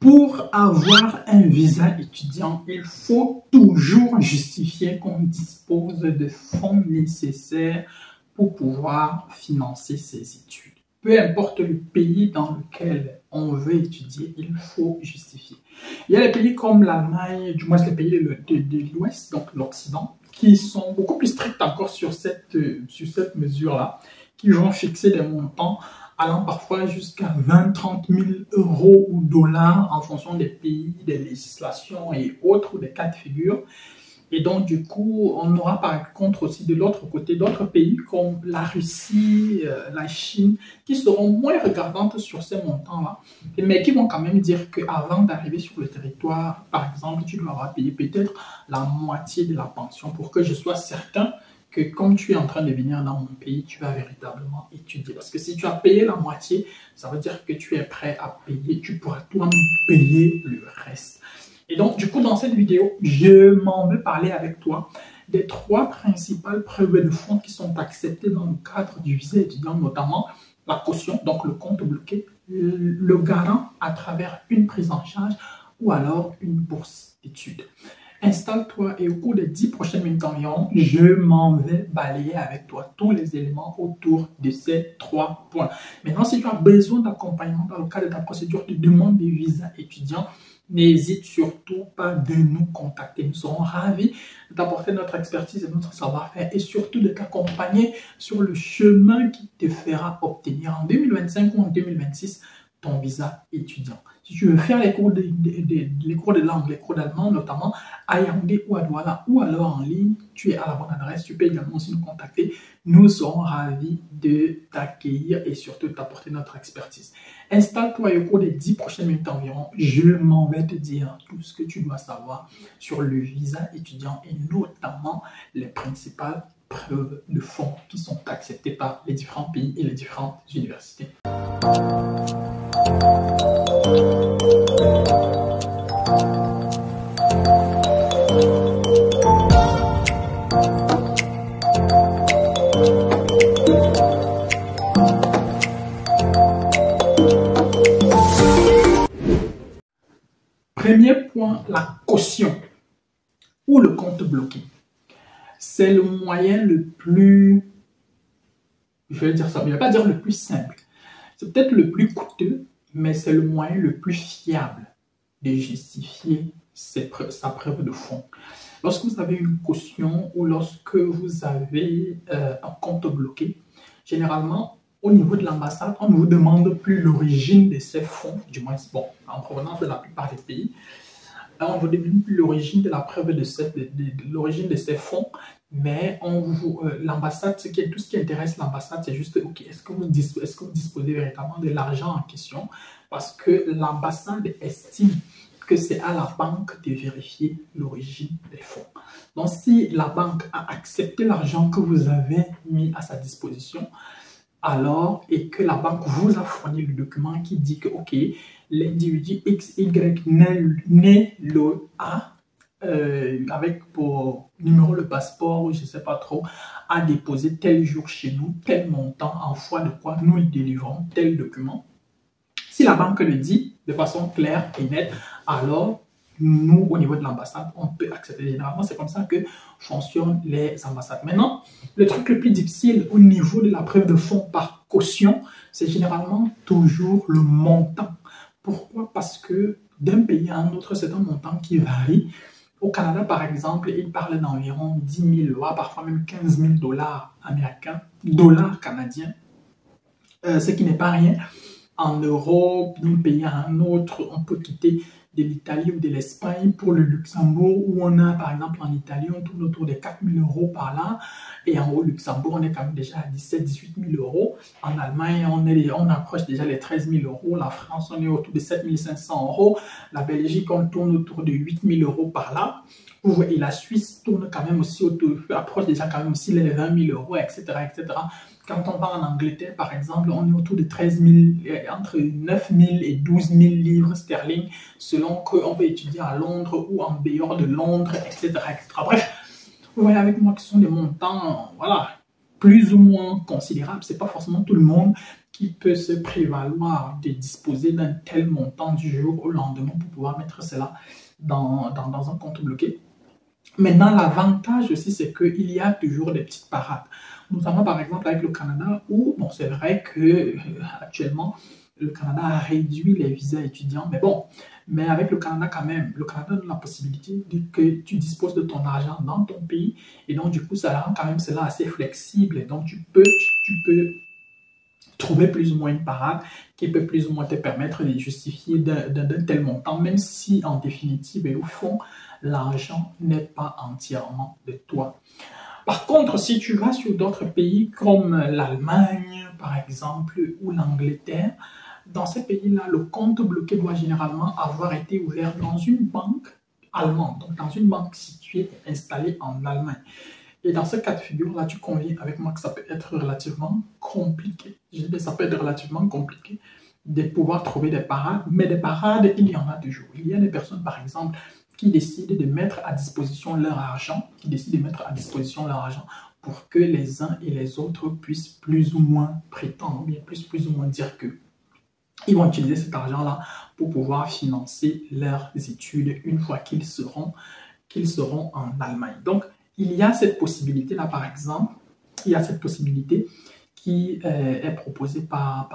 Pour avoir un visa étudiant, il faut toujours justifier qu'on dispose de fonds nécessaires pour pouvoir financer ses études. Peu importe le pays dans lequel on veut étudier, il faut justifier. Il y a les pays comme l'Allemagne, du moins les pays de l'Ouest, donc l'Occident, qui sont beaucoup plus stricts encore sur cette mesure-là, qui vont fixer des montants allant parfois jusqu'à 20-30 000 euros ou dollars en fonction des pays, des législations et autres, ou des cas de figure. Et donc, du coup, on aura par contre aussi de l'autre côté d'autres pays comme la Russie, la Chine, qui seront moins regardantes sur ces montants-là, mais qui vont quand même dire qu'avant d'arriver sur le territoire, par exemple, tu dois avoir payé peut-être la moitié de la pension pour que je sois certain que comme tu es en train de venir dans mon pays, tu vas véritablement étudier. Parce que si tu as payé la moitié, ça veut dire que tu es prêt à payer, tu pourras toi-même payer le reste. Et donc, du coup, dans cette vidéo, je m'en vais parler avec toi des 3 principales preuves de fonds qui sont acceptées dans le cadre du visa étudiant, notamment la caution, donc le compte bloqué, le garant à travers une prise en charge ou alors une bourse d'études. Installe-toi et au cours des 10 prochaines minutes environ, je m'en vais balayer avec toi tous les éléments autour de ces 3 points. Maintenant, si tu as besoin d'accompagnement dans le cadre de ta procédure de demande de visa étudiant, n'hésite surtout pas de nous contacter. Nous serons ravis de t'apporter notre expertise et notre savoir-faire et surtout de t'accompagner sur le chemin qui te fera obtenir en 2025 ou en 2026 ton visa étudiant. Si tu veux faire les cours de langue, les cours d'allemand, notamment à Yaoundé ou à Douala, ou alors en ligne, tu es à la bonne adresse. Tu peux également aussi nous contacter. Nous serons ravis de t'accueillir et surtout de t'apporter notre expertise. Installe-toi et au cours des 10 prochaines minutes environ, je m'en vais te dire tout ce que tu dois savoir sur le visa étudiant et notamment les principales preuves de fonds qui sont acceptées par les différents pays et les différentes universités. Premier point, la caution ou le compte bloqué. C'est le moyen le plus, je vais dire ça, mais je ne vais pas dire le plus simple. C'est peut-être le plus coûteux, mais c'est le moyen le plus fiable de justifier sa preuve de fonds. Lorsque vous avez une caution ou lorsque vous avez un compte bloqué, généralement, au niveau de l'ambassade, on ne vous demande plus l'origine de ces fonds, du moins bon, en provenance de la plupart des pays. On ne vous demande plus l'origine de la preuve de l'origine de ces fonds, mais l'ambassade, tout ce qui intéresse l'ambassade, c'est juste, ok, est-ce que vous disposez véritablement de l'argent en question? Parce que l'ambassade estime que c'est à la banque de vérifier l'origine des fonds. Donc, si la banque a accepté l'argent que vous avez mis à sa disposition, alors, et que la banque vous a fourni le document qui dit que, ok, l'individu XY né le A, avec pour numéro le passeport, je ne sais pas trop, a déposé tel jour chez nous, tel montant, en foi de quoi nous lui délivrons tel document. Si la banque le dit de façon claire et nette, alors nous, au niveau de l'ambassade, on peut accepter. Généralement, c'est comme ça que fonctionnent les ambassades. Maintenant, le truc le plus difficile au niveau de la preuve de fonds par caution, c'est généralement toujours le montant. Pourquoi? Parce que d'un pays à un autre, c'est un montant qui varie. Au Canada, par exemple, ils parlent d'environ 10 000 $, parfois même 15 000 $ américains, dollars canadiens, ce qui n'est pas rien. En Europe, d'un pays à un autre, on peut quitter de l'Italie ou de l'Espagne pour le Luxembourg, où on a, par exemple, en Italie, on tourne autour des 4 000 € par là. Et au Luxembourg, on est quand même déjà à 17-18 000 €. En Allemagne, on approche déjà les 13 000 €. La France, on est autour de 7 500 €. La Belgique, on tourne autour de 8 000 € par là. Et la Suisse tourne quand même aussi approche déjà quand même aussi les 20 000 €, etc., etc. Quand on part en Angleterre, par exemple, on est autour de 13 000, entre 9 000 et 12 000 livres sterling, selon qu'on veut étudier à Londres ou en dehors de Londres, etc., etc. Bref, vous voyez avec moi que ce sont des montants, voilà, plus ou moins considérable. C'est pas forcément tout le monde qui peut se prévaloir de disposer d'un tel montant du jour au lendemain pour pouvoir mettre cela dans un compte bloqué. Maintenant, l'avantage aussi, c'est qu'il y a toujours des petites parades. Notamment, par exemple, avec le Canada, où, bon, c'est vrai que actuellement, le Canada a réduit les visas étudiants, mais bon, mais avec le Canada quand même, le Canada donne la possibilité que tu disposes de ton argent dans ton pays, et donc du coup, ça rend quand même cela assez flexible, et donc tu peux trouver plus ou moins une parade qui peut plus ou moins te permettre de justifier d'un tel montant, même si en définitive et au fond, l'argent n'est pas entièrement de toi. Par contre, si tu vas sur d'autres pays comme l'Allemagne, par exemple, ou l'Angleterre, dans ces pays-là, le compte bloqué doit généralement avoir été ouvert dans une banque allemande, donc dans une banque située et installée en Allemagne. Et dans ce cas de figure-là, tu conviens avec moi que ça peut être relativement compliqué. Je dis ça peut être relativement compliqué de pouvoir trouver des parades, mais des parades, il y en a toujours. Il y a des personnes, par exemple, qui décident de mettre à disposition leur argent, pour que les uns et les autres puissent plus ou moins prétendre, ou bien plus ou moins dire que ils vont utiliser cet argent-là pour pouvoir financer leurs études une fois qu'ils seront en Allemagne. Donc, il y a cette possibilité-là, par exemple, qui est proposée par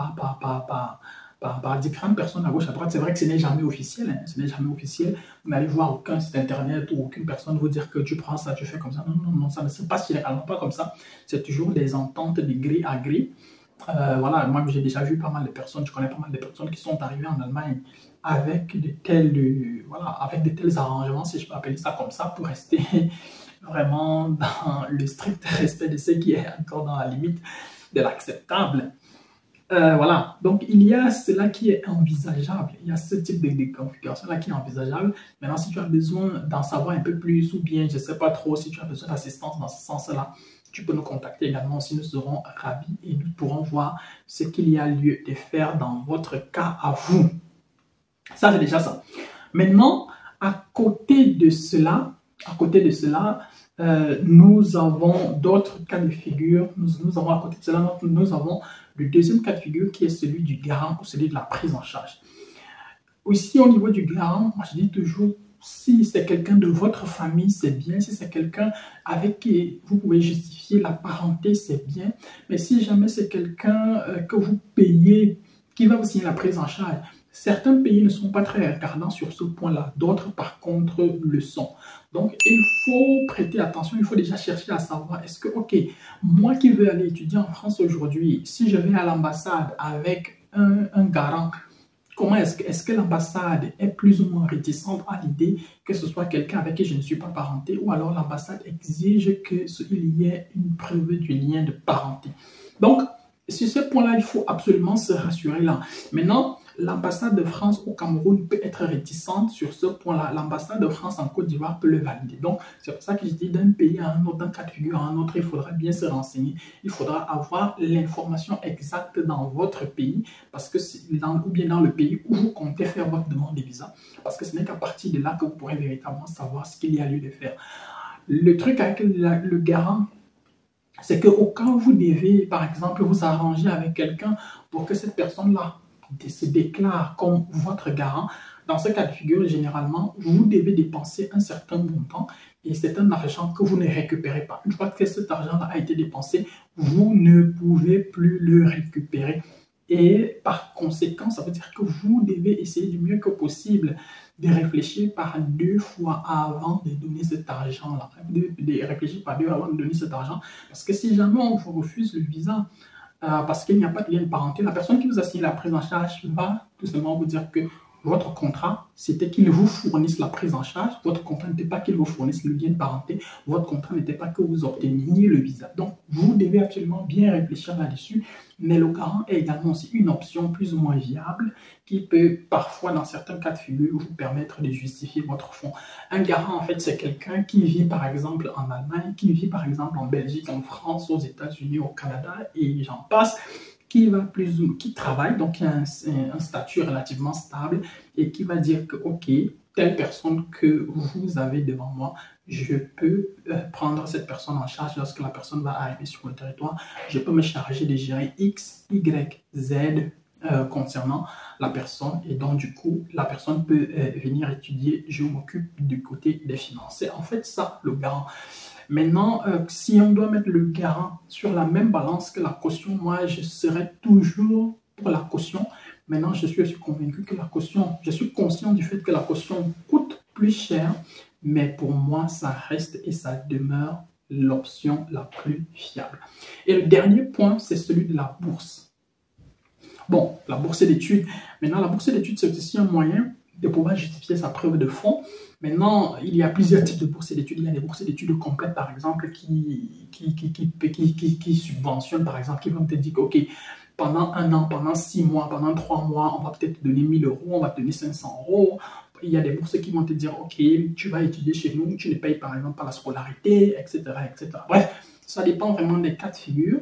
différentes personnes à gauche, à droite. C'est vrai que ce n'est jamais officiel, hein, ce n'est jamais officiel. Vous n'allez voir aucun site internet ou aucune personne vous dire que tu prends ça, tu fais comme ça. Non, ça ne se passe généralement pas comme ça. C'est toujours des ententes de gré à gré. Voilà, moi j'ai déjà vu pas mal de personnes, je connais pas mal de personnes qui sont arrivées en Allemagne avec de tels arrangements, si je peux appeler ça comme ça, pour rester vraiment dans le strict respect de ce qui est encore dans la limite de l'acceptable. Voilà, donc il y a cela qui est envisageable, il y a ce type de configuration-là qui est envisageable. Maintenant, si tu as besoin d'en savoir un peu plus, ou bien je ne sais pas trop, si tu as besoin d'assistance dans ce sens-là, tu peux nous contacter également aussi, nous serons ravis et nous pourrons voir ce qu'il y a lieu de faire dans votre cas à vous. Ça, c'est déjà ça. Maintenant, à côté de cela, nous avons d'autres cas de figure. Nous avons à côté de cela, nous avons le deuxième cas de figure qui est celui du garant ou celui de la prise en charge. Aussi, au niveau du garant, moi je dis toujours, si c'est quelqu'un de votre famille, c'est bien. Si c'est quelqu'un avec qui vous pouvez justifier la parenté, c'est bien. Mais si jamais c'est quelqu'un que vous payez, qui va vous signer la prise en charge, certains pays ne sont pas très regardants sur ce point-là. D'autres, par contre, le sont. Donc, il faut prêter attention. Il faut déjà chercher à savoir, est-ce que, ok, moi qui veux aller étudier en France aujourd'hui, si je vais à l'ambassade avec un garant, comment est-ce que l'ambassade est plus ou moins réticente à l'idée que ce soit quelqu'un avec qui je ne suis pas parenté, ou alors l'ambassade exige qu'il y ait une preuve du lien de parenté. Donc, sur ce point-là, il faut absolument se rassurer là. Maintenant, l'ambassade de France au Cameroun peut être réticente sur ce point-là. L'ambassade de France en Côte d'Ivoire peut le valider. Donc, c'est pour ça que je dis d'un pays à un autre, d'un cas de figure à un autre, il faudra bien se renseigner. Il faudra avoir l'information exacte dans votre pays, parce que ou bien dans le pays où vous comptez faire votre demande de visa. Parce que ce n'est qu'à partir de là que vous pourrez véritablement savoir ce qu'il y a lieu de faire. Le truc avec le garant, c'est qu'au cas où vous devez, par exemple, vous arranger avec quelqu'un pour que cette personne-là se déclare comme votre garant, dans ce cas de figure, généralement, vous devez dépenser un certain montant et c'est un argent que vous ne récupérez pas. Une fois que cet argent-là a été dépensé, vous ne pouvez plus le récupérer. Et par conséquent, ça veut dire que vous devez essayer du mieux que possible de réfléchir par deux fois avant de donner cet argent-là. De réfléchir par deux fois avant de donner cet argent. Parce que si jamais on vous refuse le visa, parce qu'il n'y a pas de lien de parenté, la personne qui vous a signé la prise en charge va tout simplement vous dire que votre contrat, c'était qu'il vous fournisse la prise en charge. Votre contrat n'était pas qu'il vous fournisse le lien de parenté. Votre contrat n'était pas que vous obteniez le visa. Donc, vous devez absolument bien réfléchir là-dessus. Mais le garant est également aussi une option plus ou moins viable qui peut parfois, dans certains cas de figure, vous permettre de justifier votre fonds. Un garant, en fait, c'est quelqu'un qui vit, par exemple, en Allemagne, qui vit, par exemple, en Belgique, en France, aux États-Unis, au Canada, et j'en passe, qui travaille, donc qui a un statut relativement stable et qui va dire que, ok, telle personne que vous avez devant moi, je peux prendre cette personne en charge lorsque la personne va arriver sur le territoire. Je peux me charger de gérer X, Y, Z concernant la personne. Et donc, du coup, la personne peut venir étudier. Je m'occupe du côté des finances. C'est en fait ça, le garant. Maintenant, si on doit mettre le garant sur la même balance que la caution, moi, je serai toujours pour la caution. Maintenant, je suis aussi convaincu que la caution, je suis conscient du fait que la caution coûte plus cher, mais pour moi, ça reste et ça demeure l'option la plus fiable. Et le dernier point, c'est celui de la bourse. Bon, la bourse d'études. Maintenant, la bourse d'études, c'est aussi un moyen de pouvoir justifier sa preuve de fonds. Maintenant, il y a plusieurs types de bourses d'études. Il y a des bourses d'études complètes, par exemple, qui subventionnent, par exemple, qui vont te dire que, OK, pendant un an, pendant 6 mois, pendant 3 mois, on va peut-être te donner 1 000 €, on va te donner 500 €. Il y a des bourses qui vont te dire, OK, tu vas étudier chez nous, tu ne payes par exemple pas la scolarité, etc., etc. Bref, ça dépend vraiment des cas de figure.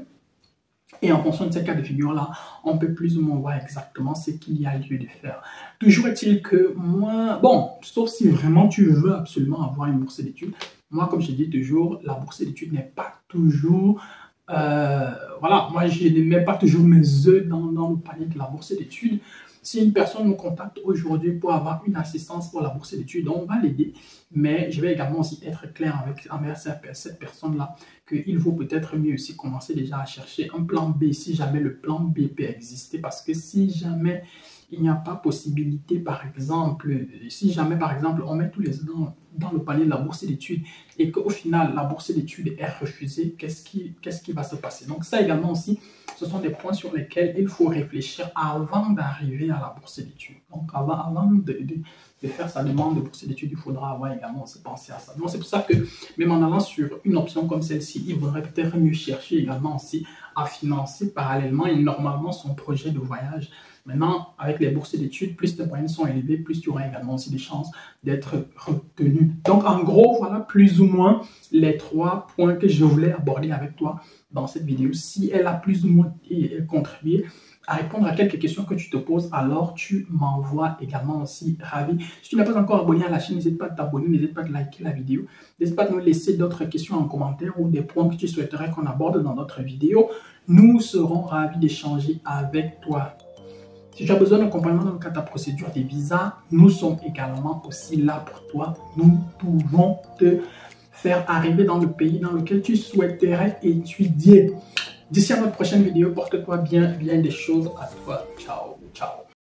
Et en fonction de ces cas de figure-là, on peut plus ou moins voir exactement ce qu'il y a lieu de faire. Toujours est-il que moi, bon, sauf si vraiment tu veux absolument avoir une bourse d'études, moi, comme je dis toujours, la bourse d'études n'est pas toujours... voilà, moi, je ne mets pas toujours mes œufs dans le panier de la bourse d'études. Si une personne nous contacte aujourd'hui pour avoir une assistance pour la bourse d'études, on va l'aider. Mais je vais également aussi être clair avec cette personne-là qu'il vaut peut-être mieux aussi commencer déjà à chercher un plan B si jamais le plan B peut exister. Parce que si jamais il n'y a pas possibilité, par exemple, si jamais, par exemple, on met tous les œufs dans le panier de la bourse d'études et qu'au final, la bourse d'études est refusée, qu'est-ce qui va se passer? Donc ça également aussi, ce sont des points sur lesquels il faut réfléchir avant d'arriver à la bourse d'études. Donc avant de faire sa demande de bourse d'études, il faudra avoir également aussi pensé à ça. Donc c'est pour ça que même en allant sur une option comme celle-ci, il faudrait peut-être mieux chercher également aussi à financer parallèlement et normalement son projet de voyage. Maintenant, avec les bourses d'études, plus tes moyens sont élevés, plus tu auras également aussi des chances d'être retenu. Donc, en gros, voilà plus ou moins les 3 points que je voulais aborder avec toi dans cette vidéo. Si elle a plus ou moins contribué à répondre à quelques questions que tu te poses, alors tu m'envoies également aussi ravi. Si tu n'es pas encore abonné à la chaîne, n'hésite pas à t'abonner, n'hésite pas à liker la vidéo. N'hésite pas à nous laisser d'autres questions en commentaire ou des points que tu souhaiterais qu'on aborde dans notre vidéo. Nous serons ravis d'échanger avec toi. Si tu as besoin d'accompagnement dans le cadre de ta procédure des visas, nous sommes également aussi là pour toi. Nous pouvons te faire arriver dans le pays dans lequel tu souhaiterais étudier. D'ici à notre prochaine vidéo, porte-toi bien des choses à toi. Ciao.